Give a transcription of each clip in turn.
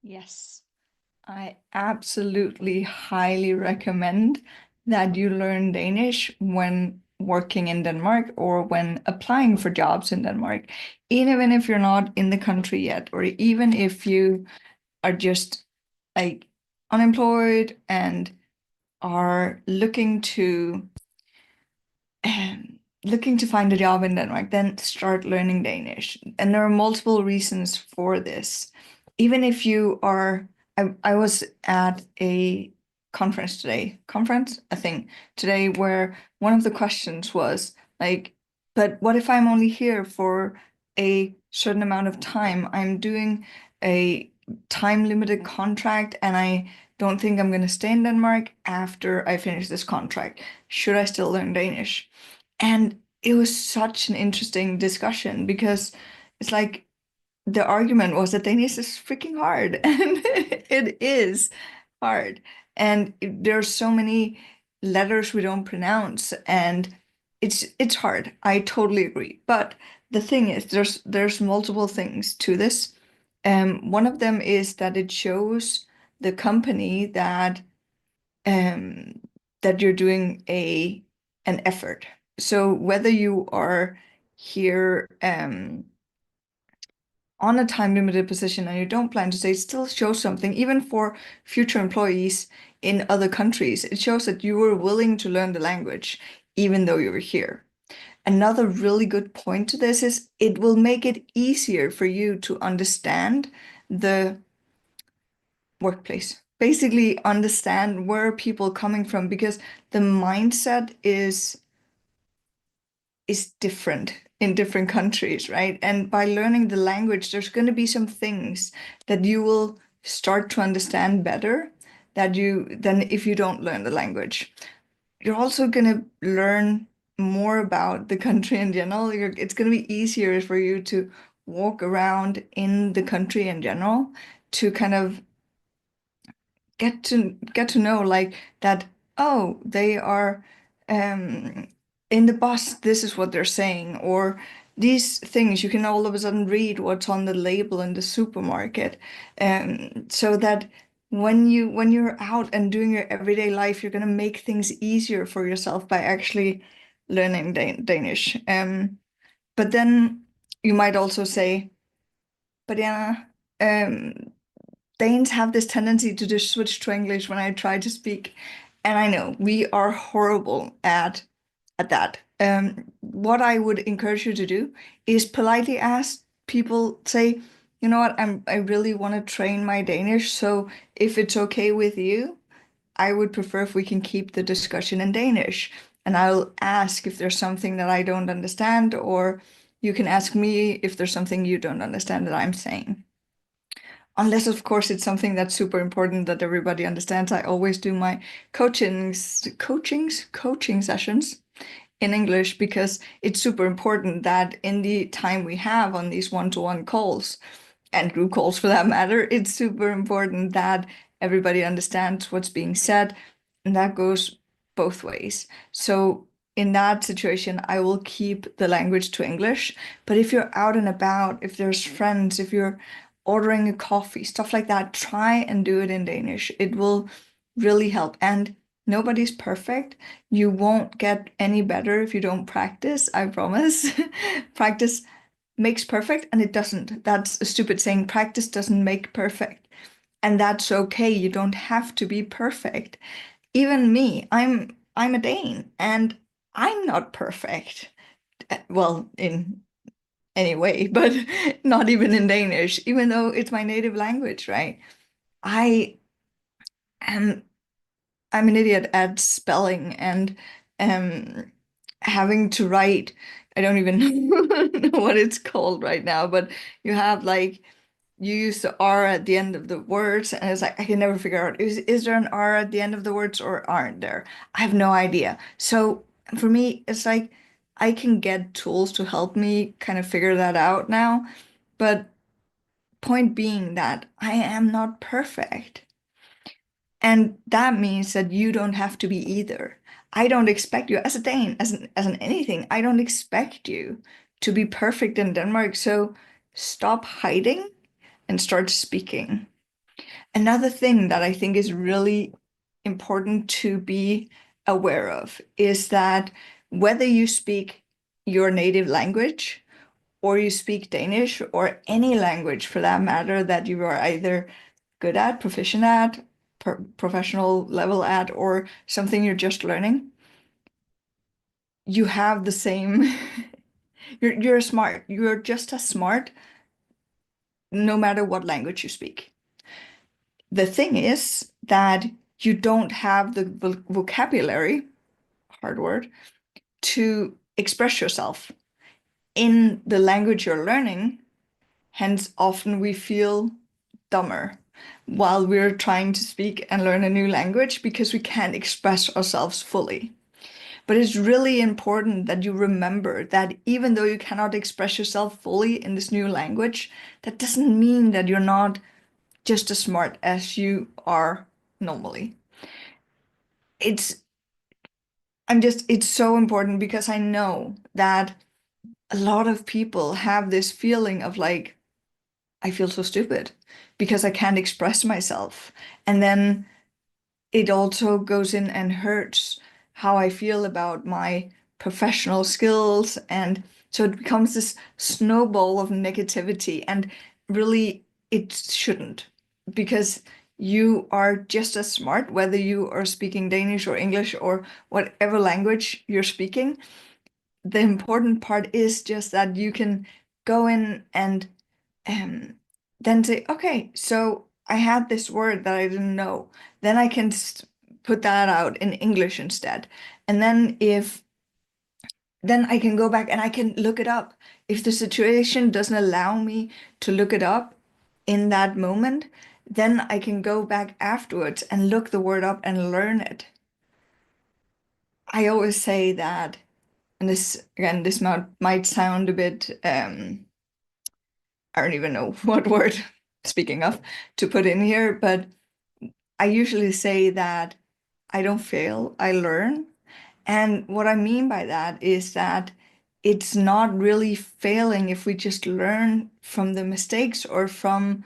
Yes, I absolutely highly recommend that you learn Danish when working in Denmark or when applying for jobs in Denmark, even if you're not in the country yet, or even if you are just like unemployed and are looking to find a job in Denmark, then start learning Danish. And there are multiple reasons for this. Even if you are, I was at a a thing today, where one of the questions was like, but what if I'm only here for a certain amount of time? I'm doing a time limited contract and I don't think I'm going to stay in Denmark after I finish this contract. Should I still learn Danish? And it was such an interesting discussion because it's like the argument was that Danish is freaking hard, and it is hard. And there are so many letters we don't pronounce, and it's hard. I totally agree. But the thing is, there's multiple things to this. One of them is that it shows the company um, that you're doing a an effort. So whether you are here on a time limited position and you don't plan to stay, it still shows something, even for future employees in other countries. It shows that you were willing to learn the language, even though you were here. Another really good point to this is it will make it easier for you to understand the workplace. Basically, understand where people are coming from because the mindset is different in different countries, right? And by learning the language, there's going to be some things that you will start to understand better that you than if you don't learn the language. You're also going to learn more about the country in general. It's going to be easier for you to walk around in the country in general to kind of get to know like that. Oh, they are um in the bus, this is what they're saying, or these things you can all of a sudden read what's on the label in the supermarket, so that when you're out and doing your everyday life, you're going to make things easier for yourself by actually learning Danish. But then you might also say, but yeah, um Danes have this tendency to just switch to English when I try to speak. And I know we are horrible at that. What I would encourage you to do is politely ask people, say, you know what, I really want to train my Danish. So if it's okay with you, I would prefer if we can keep the discussion in Danish. And I'll ask if there's something that I don't understand, or you can ask me if there's something you don't understand that I'm saying. Unless, of course, it's something that's super important that everybody understands. I always do my coaching sessions in English because it's super important that in the time we have on these one-to-one calls and group calls for that matter, it's super important that everybody understands what's being said, and that goes both ways. So in that situation, I will keep the language to English. But if you're out and about, if there's friends, if you're ordering a coffee, stuff like that, try and do it in Danish. It will really help. And nobody's perfect. You won't get any better if you don't practice, I promise. Practice makes perfect, and it doesn't. That's a stupid saying. Practice doesn't make perfect. And that's okay. You don't have to be perfect. Even me, I'm a Dane and I'm not perfect. Well, in any way, but not even in Danish, even though it's my native language, right? I am I'm an idiot at spelling and um having to write. I don't even know what it's called right now, but you have like you use the R at the end of the words, and it's like I can never figure out is there an R at the end of the words or aren't there? I have no idea. So for me, it's like I can get tools to help me kind of figure that out now, but point being that I am not perfect. And that means that you don't have to be either. I don't expect you as a Dane, as an anything, I don't expect you to be perfect in Denmark. So stop hiding and start speaking. Another thing that I think is really important to be aware of is that whether you speak your native language or you speak Danish or any language for that matter that you are either good at, proficient at, professional level at, or something you're just learning, you have the same, you're smart. You're just as smart no matter what language you speak. The thing is that you don't have the vocabulary, hard word, to express yourself in the language you're learning. Hence, often we feel dumber while we're trying to speak and learn a new language because we can't express ourselves fully. But it's really important that you remember that even though you cannot express yourself fully in this new language, that doesn't mean that you're not just as smart as you are normally. It's it's so important because I know that a lot of people have this feeling of like, I feel so stupid because I can't express myself. And then it also goes in and hurts how I feel about my professional skills. And so it becomes this snowball of negativity. And really, it shouldn't, because you are just as smart, whether you are speaking Danish or English or whatever language you're speaking. The important part is just that you can go in and um, then say, okay, so I had this word that I didn't know. Then I can put that out in English instead. And then I can go back and I can look it up. If the situation doesn't allow me to look it up in that moment, then I can go back afterwards and look the word up and learn it. I always say that, and this again, this might sound a bit I don't even know what word, speaking of, to put in here, but I usually say that I don't fail, I learn. And what I mean by that is that it's not really failing if we just learn from the mistakes or from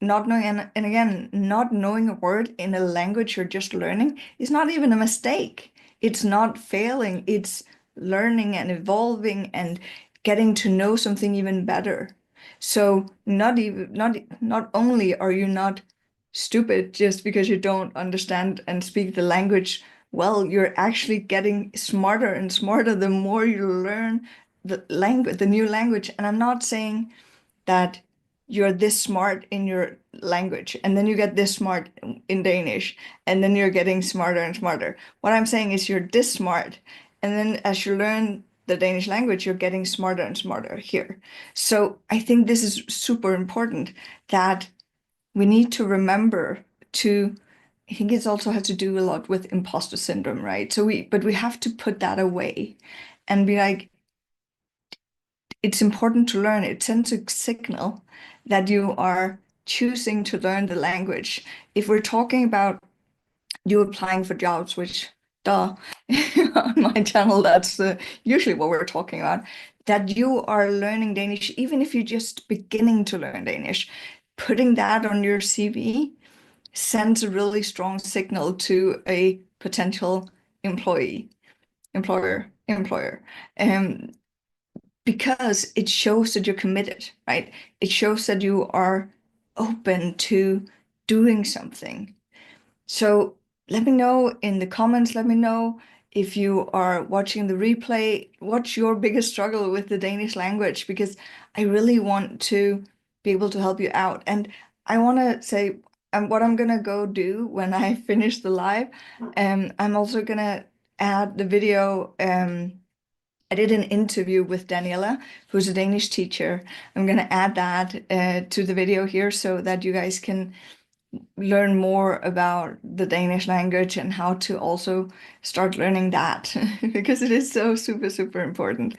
not knowing, and again, not knowing a word in a language you're just learning is not even a mistake. It's not failing, it's learning and evolving and getting to know something even better. So not only are you not stupid just because you don't understand and speak the language well, you're actually getting smarter and smarter the more you learn the language, the new language. And I'm not saying that you're this smart in your language and then you get this smart in Danish and then you're getting smarter and smarter. What I'm saying is you're this smart and then as you learn the Danish language, you're getting smarter and smarter here. So I think this is super important that we need to remember to, I think it also has to do a lot with imposter syndrome, right? But we have to put that away and be like, it's important to learn. It sends a signal that you are choosing to learn the language. If we're talking about you applying for jobs, which, duh, on my channel, that's usually what we're talking about, that you are learning Danish, even if you're just beginning to learn Danish, putting that on your CV sends a really strong signal to a potential employer. Um, because it shows that you're committed, right? It shows that you are open to doing something. So let me know in the comments, let me know if you are watching the replay, what's your biggest struggle with the Danish language? Because I really want to be able to help you out. And I want to say what I'm going to go do when I finish the live. I'm also going to add the video. I did an interview with Daniela, who's a Danish teacher. I'm going to add that to the video here so that you guys can learn more about the Danish language and how to also start learning that because it is so super, super important.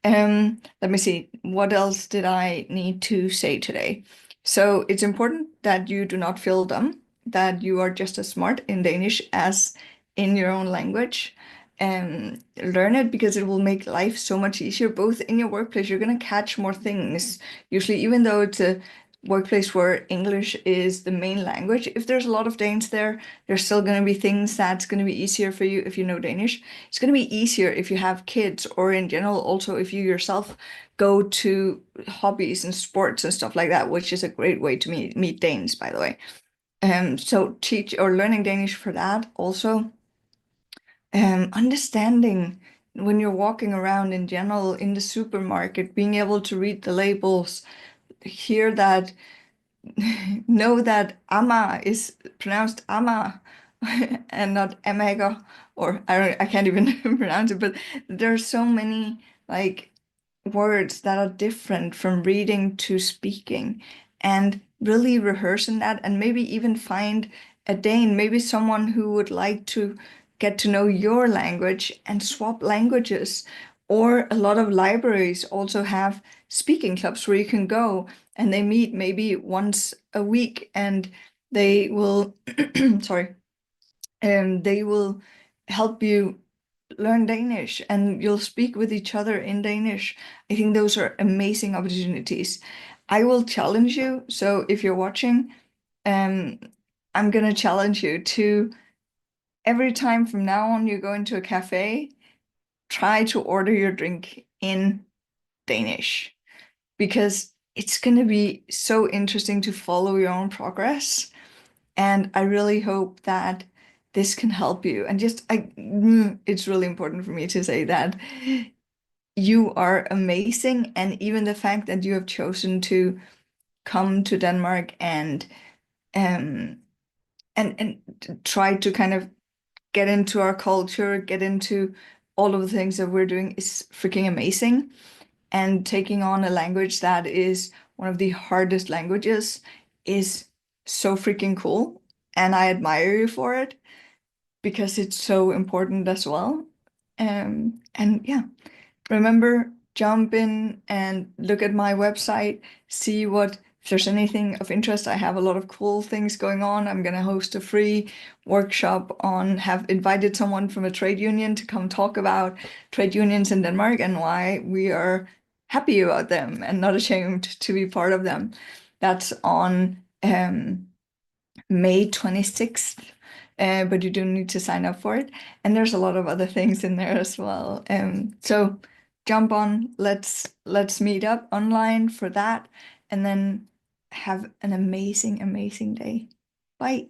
Let me see, what else did I need to say today? So it's important that you do not feel dumb, that you are just as smart in Danish as in your own language. And learn it because it will make life so much easier, both in your workplace. You're going to catch more things, usually, even though it's a workplace where English is the main language, if there's a lot of Danes there, there's still going to be things that's going to be easier for you if you know Danish. It's going to be easier if you have kids, or in general, also if you yourself go to hobbies and sports and stuff like that, which is a great way to meet Danes, by the way. So teach or learning Danish for that. Also, understanding when you're walking around in general in the supermarket, being able to read the labels, hear that, know that ama is pronounced ama and not emaga, or I can't even pronounce it, but there's so many like words that are different from reading to speaking, and really rehearsing that, and maybe even find a Dane, maybe someone who would like to get to know your language and swap languages. Or a lot of libraries also have speaking clubs where you can go and they meet maybe once a week, and they will sorry, they will help you learn Danish, and you'll speak with each other in Danish. I think those are amazing opportunities. I will challenge you. So if you're watching, um, I'm gonna challenge you to, every time from now on you go into a cafe, try to order your drink in Danish, because it's gonna be so interesting to follow your own progress. And I really hope that this can help you. And it's really important for me to say that you are amazing. And even the fact that you have chosen to come to Denmark um and try to kind of get into our culture, get into all of the things that we're doing is freaking amazing. And taking on a language that is one of the hardest languages is so freaking cool. And I admire you for it, because it's so important as well. And yeah, remember, jump in and look at my website, see what, if there's anything of interest. I have a lot of cool things going on. I'm gonna host a free workshop have invited someone from a trade union to come talk about trade unions in Denmark and why we are happy about them and not ashamed to be part of them. That's on May 26th, but you do need to sign up for it. And there's a lot of other things in there as well. So jump on, let's meet up online for that, and then have an amazing, amazing day. Bye.